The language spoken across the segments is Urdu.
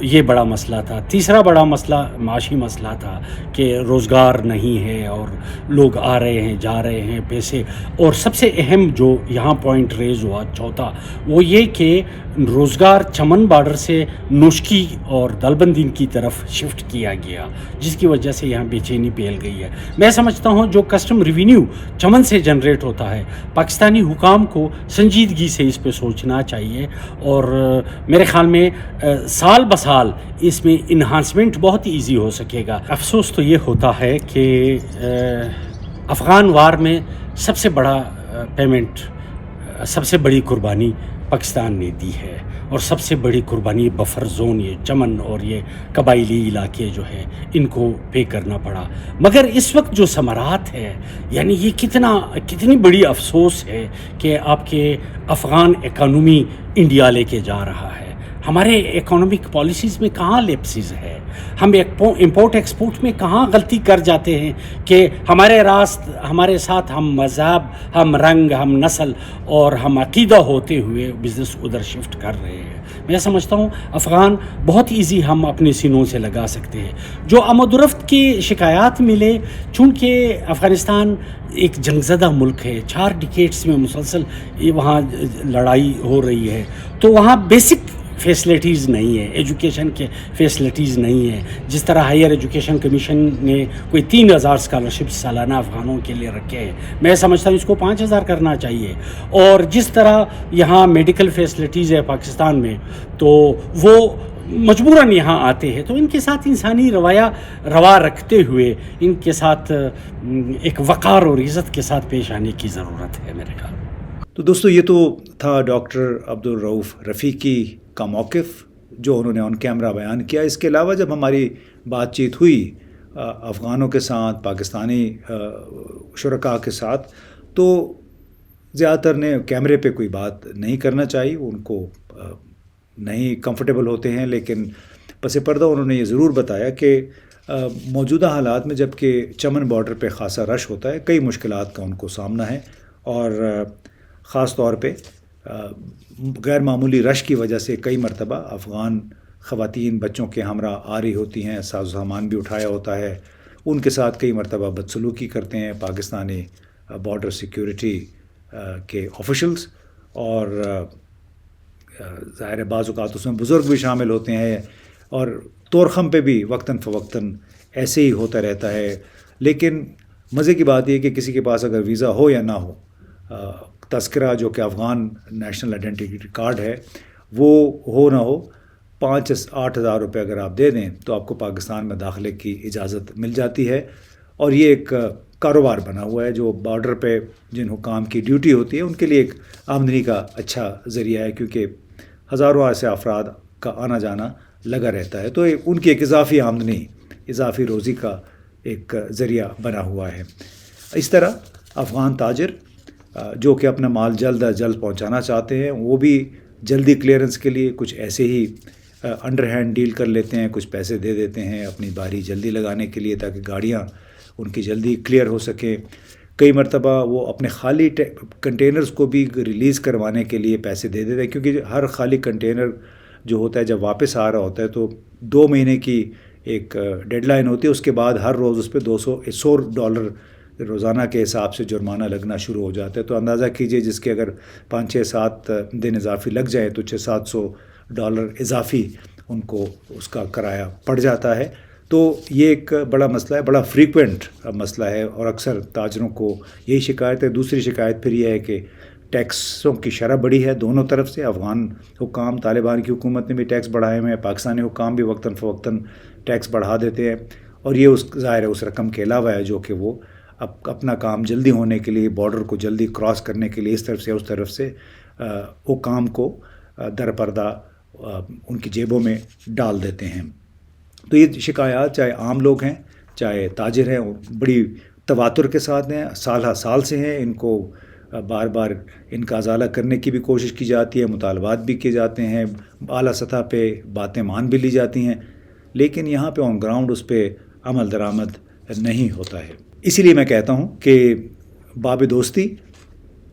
یہ بڑا مسئلہ تھا. تیسرا بڑا مسئلہ معاشی مسئلہ تھا کہ روزگار نہیں ہے اور لوگ آ رہے ہیں جا رہے ہیں پیسے. اور سب سے اہم جو یہاں پوائنٹ ریز ہوا چوتھا وہ یہ کہ روزگار چمن بارڈر سے نوشکی اور دلبندین کی طرف شفٹ کیا گیا, جس کی وجہ سے یہاں بے چینی پھیل گئی ہے. میں سمجھتا ہوں جو کسٹم ریونیو چمن سے جنریٹ ہوتا ہے, پاکستانی حکام کو سنجیدگی سے اس پہ سوچنا چاہیے, اور میرے خیال میں سال بسال اس میں انہانسمنٹ بہت ایزی ہو سکے گا. افسوس تو یہ ہوتا ہے کہ افغان وار میں سب سے بڑا پیمنٹ, سب سے بڑی قربانی پاکستان نے دی ہے, اور سب سے بڑی قربانی بفر زون یہ چمن اور یہ قبائلی علاقے جو ہے ان کو پے کرنا پڑا. مگر اس وقت جو ثمرات ہے, یعنی یہ کتنی بڑی افسوس ہے کہ آپ کے افغان اکانومی انڈیا لے کے جا رہا ہے. ہمارے اکانومک پالیسیز میں کہاں لیپسز ہے, ہم امپورٹ ایکسپورٹ میں کہاں غلطی کر جاتے ہیں کہ ہمارے ساتھ ہم مذہب, ہم رنگ, ہم نسل اور ہم عقیدہ ہوتے ہوئے بزنس ادھر شفٹ کر رہے ہیں. میں سمجھتا ہوں افغان بہت ایزی ہم اپنے سینوں سے لگا سکتے ہیں. جو آمد و رفت کی شکایات ملے, چونکہ افغانستان ایک جنگ زدہ ملک ہے, 4 ڈیکیڈز میں مسلسل وہاں لڑائی ہو رہی ہے, تو وہاں بیسک فیسلٹیز نہیں ہے, ایجوکیشن کے فیسلٹیز نہیں ہے. جس طرح ہائر ایجوکیشن کمیشن نے کوئی 3000 اسکالرشپ سالانہ افغانوں کے لیے رکھے ہیں, میں سمجھتا ہوں اس کو 5000 کرنا چاہیے. اور جس طرح یہاں میڈیکل فیسلٹیز ہے پاکستان میں, تو وہ مجبوراً یہاں آتے ہیں, تو ان کے ساتھ انسانی روا رکھتے ہوئے ان کے ساتھ ایک وقار اور عزت کے ساتھ پیش آنے کی ضرورت ہے میرے خیال. تو دوستو یہ تو تھا ڈاکٹر عبدالرؤف رفیقی کا موقف جو انہوں نے آن کیمرہ بیان کیا. اس کے علاوہ جب ہماری بات چیت ہوئی افغانوں کے ساتھ, پاکستانی شرکاء کے ساتھ, تو زیادہ تر نے کیمرے پہ کوئی بات نہیں کرنا چاہی, ان کو نہیں کمفرٹیبل ہوتے ہیں. لیکن پس پردہ انہوں نے یہ ضرور بتایا کہ موجودہ حالات میں جب کہ چمن بارڈر پہ خاصا رش ہوتا ہے, کئی مشکلات کا ان کو سامنا ہے, اور خاص طور پہ غیر معمولی رش کی وجہ سے کئی مرتبہ افغان خواتین بچوں کے ہمراہ آ رہی ہوتی ہیں, ساز و سامان بھی اٹھایا ہوتا ہے, ان کے ساتھ کئی مرتبہ بدسلوکی کرتے ہیں پاکستانی بارڈر سیکیورٹی کے آفیشلز, اور ظاہر بعض اوقات اس میں بزرگ بھی شامل ہوتے ہیں, اور طورخم پہ بھی وقتاً فوقتاً ایسے ہی ہوتا رہتا ہے. لیکن مزے کی بات یہ کہ کسی کے پاس اگر ویزا ہو یا نہ ہو, تذکرہ جو کہ افغان نیشنل آئیڈینٹی کارڈ ہے وہ ہو نہ ہو, 5-8 ہزار روپے اگر آپ دے دیں تو آپ کو پاکستان میں داخلے کی اجازت مل جاتی ہے. اور یہ ایک کاروبار بنا ہوا ہے جو بارڈر پہ جن حکام کی ڈیوٹی ہوتی ہے ان کے لیے ایک آمدنی کا اچھا ذریعہ ہے, کیونکہ ہزاروں ایسے افراد کا آنا جانا لگا رہتا ہے, تو ان کی ایک اضافی آمدنی, اضافی روزی کا ایک ذریعہ بنا ہوا ہے. اس طرح افغان تاجر جو کہ اپنا مال جلد از جلد پہنچانا چاہتے ہیں, وہ بھی جلدی کلیئرنس کے لیے کچھ ایسے ہی انڈر ہینڈ ڈیل کر لیتے ہیں, کچھ پیسے دے دیتے ہیں اپنی باری جلدی لگانے کے لیے تاکہ گاڑیاں ان کی جلدی کلیئر ہو سکیں. کئی مرتبہ وہ اپنے خالی کنٹینرز کو بھی ریلیز کروانے کے لیے پیسے دے دیتے ہیں, کیونکہ ہر خالی کنٹینر جو ہوتا ہے جب واپس آ رہا ہوتا ہے تو 2 مہینے کی ایک ڈیڈ لائن ہوتی ہے, اس کے بعد ہر روز اس پہ $100 روزانہ کے حساب سے جرمانہ لگنا شروع ہو جاتا ہے. تو اندازہ کیجئے جس کے اگر 5-6-7 دن اضافی لگ جائیں تو $600-700 اضافی ان کو اس کا کرایہ پڑ جاتا ہے. تو یہ ایک بڑا مسئلہ ہے, بڑا فریکوینٹ مسئلہ ہے, اور اکثر تاجروں کو یہی شکایت ہے. دوسری شکایت پھر یہ ہے کہ ٹیکسوں کی شرح بڑی ہے دونوں طرف سے. افغان حکام, طالبان کی حکومت نے بھی ٹیکس بڑھائے ہوئے ہیں, پاکستانی حکام بھی وقتاً فوقتاً ٹیکس بڑھا دیتے ہیں, اور یہ ظاہر ہے اس رقم کے علاوہ ہے جو کہ وہ اپنا کام جلدی ہونے کے لیے, بارڈر کو جلدی کراس کرنے کے لیے اس طرف سے اس طرف سے حکام کو درپردہ ان کی جیبوں میں ڈال دیتے ہیں. تو یہ شکایات چاہے عام لوگ ہیں چاہے تاجر ہیں بڑی تواتر کے ساتھ ہیں, سالہ سال سے ہیں. ان کو بار بار ان کا ازالہ کرنے کی بھی کوشش کی جاتی ہے, مطالبات بھی کیے جاتے ہیں, اعلیٰ سطح پہ باتیں مان بھی لی جاتی ہیں, لیکن یہاں پہ آن گراؤنڈ اس پہ عمل درآمد نہیں ہوتا ہے. اسی لیے میں کہتا ہوں کہ باب دوستی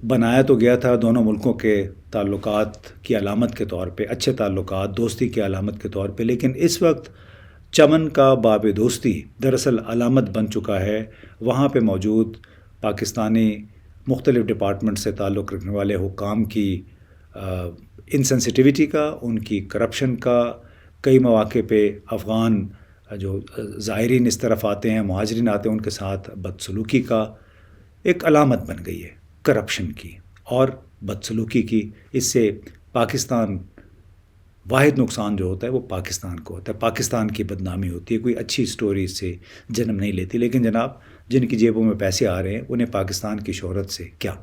بنایا تو گیا تھا دونوں ملکوں کے تعلقات کی علامت کے طور پہ، اچھے تعلقات دوستی کی علامت کے طور پہ، لیکن اس وقت چمن کا باب دوستی دراصل علامت بن چکا ہے وہاں پہ موجود پاکستانی مختلف ڈپارٹمنٹ سے تعلق رکھنے والے حکام کی انسینسٹیوٹی کا، ان کی کرپشن کا، کئی مواقع پہ افغان جو زائرین اس طرف آتے ہیں، مہاجرین آتے ہیں، ان کے ساتھ بدسلوکی کا ایک علامت بن گئی ہے، کرپشن کی اور بدسلوکی کی۔ اس سے پاکستان واحد نقصان جو ہوتا ہے وہ پاکستان کو ہوتا ہے، پاکستان کی بدنامی ہوتی ہے، کوئی اچھی سٹوری اس سے جنم نہیں لیتی۔ لیکن جناب، جن کی جیبوں میں پیسے آ رہے ہیں انہیں پاکستان کی شہرت سے کیا؟